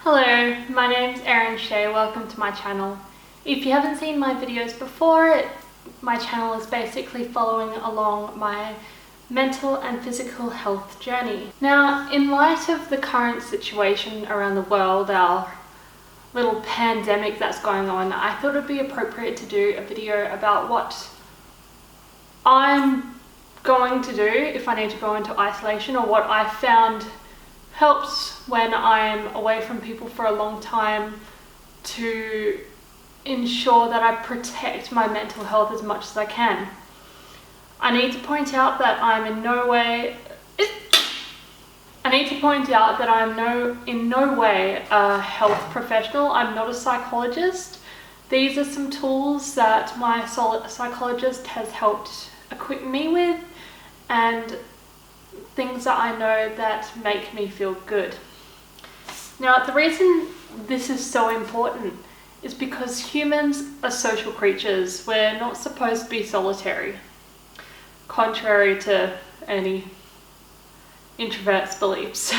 Hello, my name's Erin Shea. Welcome to my channel. If you haven't seen my videos before, my channel is basically following along my mental and physical health journey. Now, in light of the current situation around the world, our little pandemic that's going on, I thought it'd be appropriate to do a video about what I'm going to do if I need to go into isolation, or what I found helps when I'm away from people for a long time to ensure that I protect my mental health as much as I can. I need to point out that I'm in no way a health professional. I'm not a psychologist. These are some tools that my psychologist has helped equip me with, and things that I know that make me feel good. Now, the reason this is so important is because humans are social creatures. We're not supposed to be solitary, contrary to any introvert's beliefs.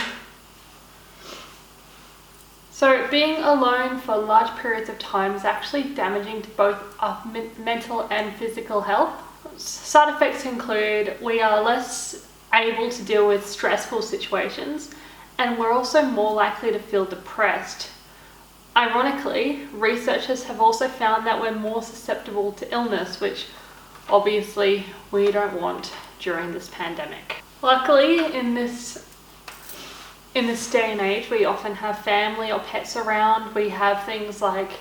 So being alone for large periods of time is actually damaging to both our mental and physical health. Side effects include we are less able to deal with stressful situations, and we're also more likely to feel depressed. Ironically, researchers have also found that we're more susceptible to illness, which obviously we don't want during this pandemic. Luckily, in this day and age, we often have family or pets around. We have things like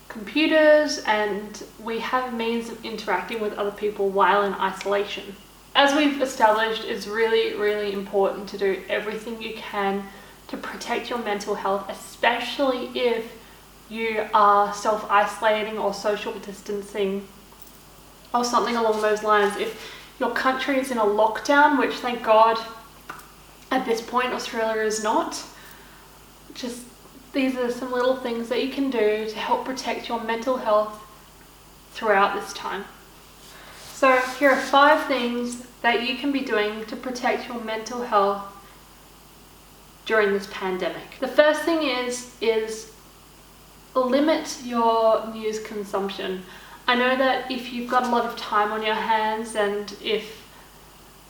computers, and we have means of interacting with other people while in isolation. As we've established, it's really important to do everything you can to protect your mental health, especially if you are self-isolating or social distancing or something along those lines. If your country is in a lockdown, which thank God at this point Australia is not, just these are some little things that you can do to help protect your mental health throughout this time. So here are 5 things that you can be doing to protect your mental health during this pandemic. The first thing is limit your news consumption. I know that if you've got a lot of time on your hands, and if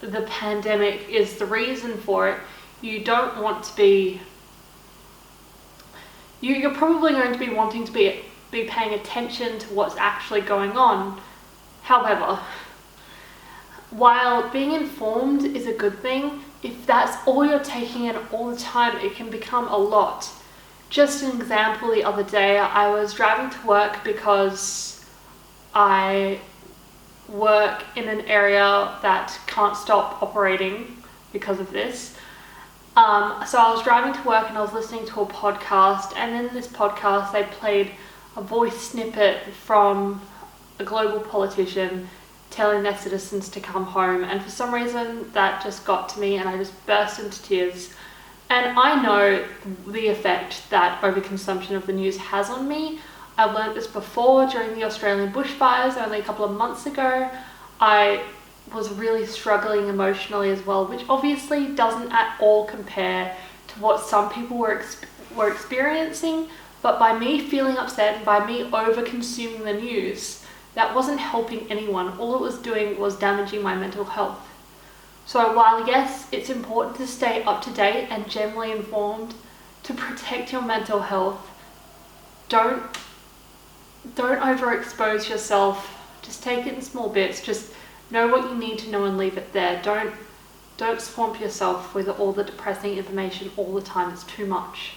the pandemic is the reason for it, you don't want to be... You're probably going to be wanting to be paying attention to what's actually going on. However, while being informed is a good thing, if that's all you're taking in all the time, it can become a lot. Just an example, the other day I was driving to work because I work in an area that can't stop operating because of this. So I was driving to work and I was listening to a podcast, and in this podcast they played a voice snippet from a global politician telling their citizens to come home, and for some reason that just got to me and I just burst into tears. And I know the effect that overconsumption of the news has on me. I've learnt this before during the Australian bushfires only a couple of months ago. I was really struggling emotionally as well, which obviously doesn't at all compare to what some people were experiencing, but by me feeling upset and by me over-consuming the news, that wasn't helping anyone. All it was doing was damaging my mental health. So while yes, it's important to stay up to date and generally informed to protect your mental health, don't overexpose yourself. Just take it in small bits. Just know what you need to know and leave it there. Don't swamp yourself with all the depressing information all the time. It's too much.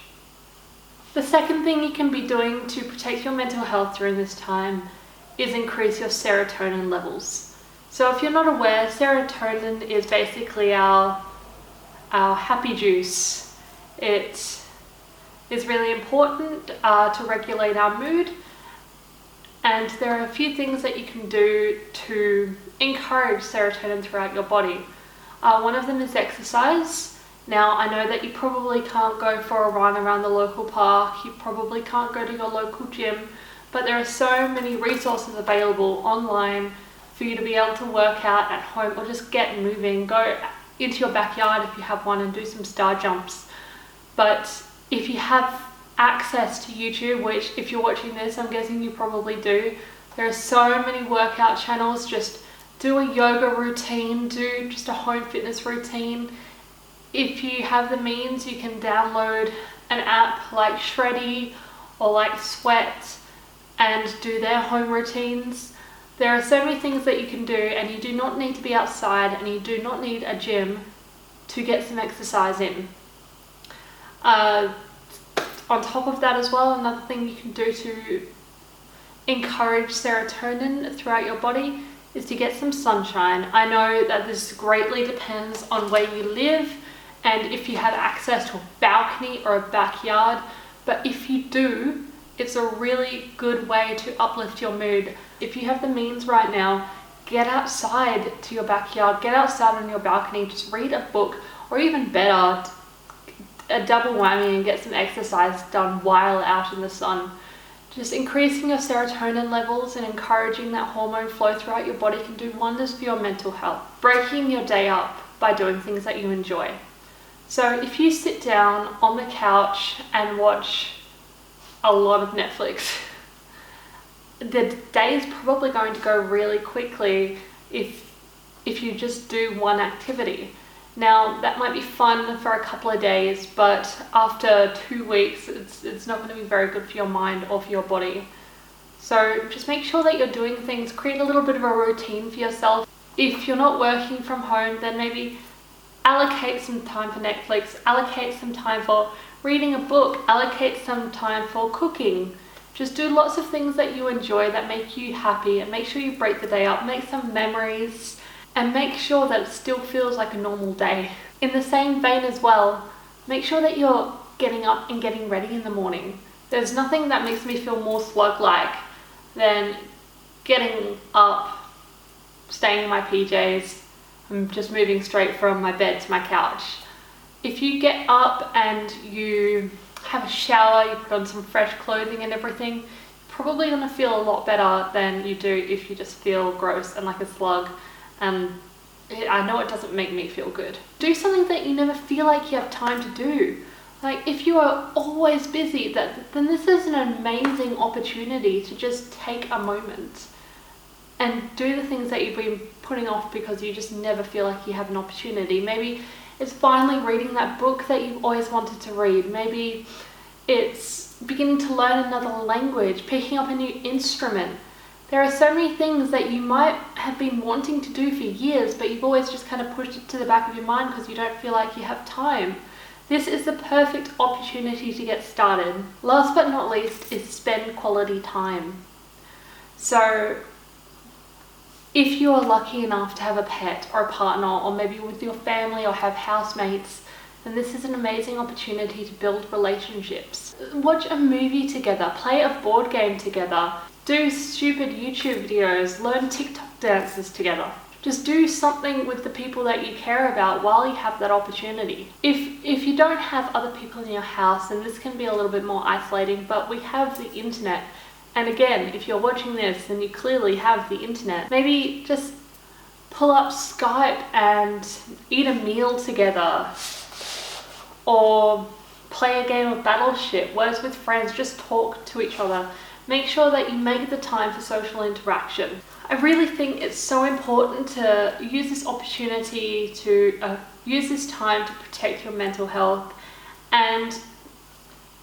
The second thing you can be doing to protect your mental health during this time is increase your serotonin levels. So if you're not aware, serotonin is basically our happy juice. It is really important to regulate our mood, and there are a few things that you can do to encourage serotonin throughout your body. One of them is exercise. Now, I know that you probably can't go for a run around the local park, you probably can't go to your local gym, but there are so many resources available online for you to be able to work out at home or just get moving. Go into your backyard if you have one and do some star jumps. But if you have access to YouTube, which if you're watching this, I'm guessing you probably do, there are so many workout channels. Just do a yoga routine, do just a home fitness routine. If you have the means, you can download an app like Shreddy or like Sweat and do their home routines. There are so many things that you can do, and you do not need to be outside, and you do not need a gym to get some exercise in. On top of that as well, another thing you can do to encourage serotonin throughout your body is to get some sunshine. I know that this greatly depends on where you live and if you have access to a balcony or a backyard, but if you do, it's a really good way to uplift your mood. If you have the means right now, get outside to your backyard, get outside on your balcony, just read a book, or even better, a double whammy and get some exercise done while out in the sun. Just increasing your serotonin levels and encouraging that hormone flow throughout your body can do wonders for your mental health. Breaking your day up by doing things that you enjoy. So if you sit down on the couch and watch a lot of Netflix, the day is probably going to go really quickly if you just do one activity. Now, that might be fun for a couple of days, but after 2 weeks, it's not going to be very good for your mind or for your body. So just make sure that you're doing things, create a little bit of a routine for yourself. If you're not working from home, then maybe allocate some time for Netflix, allocate some time for reading a book, allocate some time for cooking. Just do lots of things that you enjoy that make you happy, and make sure you break the day up, make some memories, and make sure that it still feels like a normal day. In the same vein as well, make sure that you're getting up and getting ready in the morning. There's nothing that makes me feel more slug-like than getting up, staying in my PJs, and just moving straight from my bed to my couch. If you get up and you have a shower, you put on some fresh clothing and everything, you're probably going to feel a lot better than you do if you just feel gross and like a slug. And I know it doesn't make me feel good. Do something that you never feel like you have time to do. Like if you are always busy, then this is an amazing opportunity to just take a moment and do the things that you've been putting off because you just never feel like you have an opportunity. Maybe it's finally reading that book that you've always wanted to read. Maybe it's beginning to learn another language, picking up a new instrument. There are so many things that you might have been wanting to do for years, but you've always just kind of pushed it to the back of your mind because you don't feel like you have time. This is the perfect opportunity to get started. Last but not least is spend quality time. So if you are lucky enough to have a pet or a partner, or maybe with your family or have housemates, then this is an amazing opportunity to build relationships. Watch a movie together, play a board game together, do stupid YouTube videos, learn TikTok dances together. Just do something with the people that you care about while you have that opportunity. If you don't have other people in your house, then this can be a little bit more isolating, but we have the internet. And again, if you're watching this, then you clearly have the internet. Maybe just pull up Skype and eat a meal together, or play a game of Battleship, words with friends, just talk to each other. Make sure that you make the time for social interaction. I really think it's so important to use this opportunity to use this time to protect your mental health. And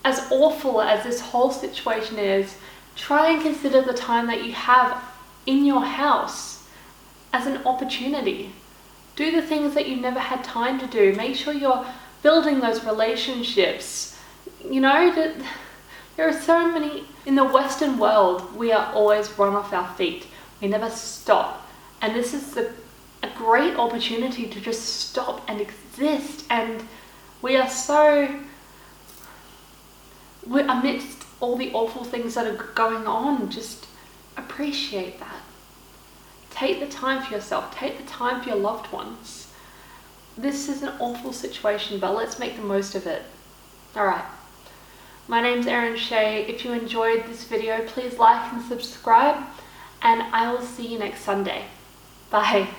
as awful as this whole situation is, try and consider the time that you have in your house as an opportunity. Do the things that you never had time to do. Make sure you're building those relationships. You know, that there are so many, in the Western world, we are always run off our feet. We never stop. And this is a great opportunity to just stop and exist. And we are we're amidst all the awful things that are going on. Just appreciate that. Take the time for yourself. Take the time for your loved ones. This is an awful situation, but let's make the most of it. All right. My name's Erin Shea. If you enjoyed this video, please like and subscribe, and I will see you next Sunday. Bye.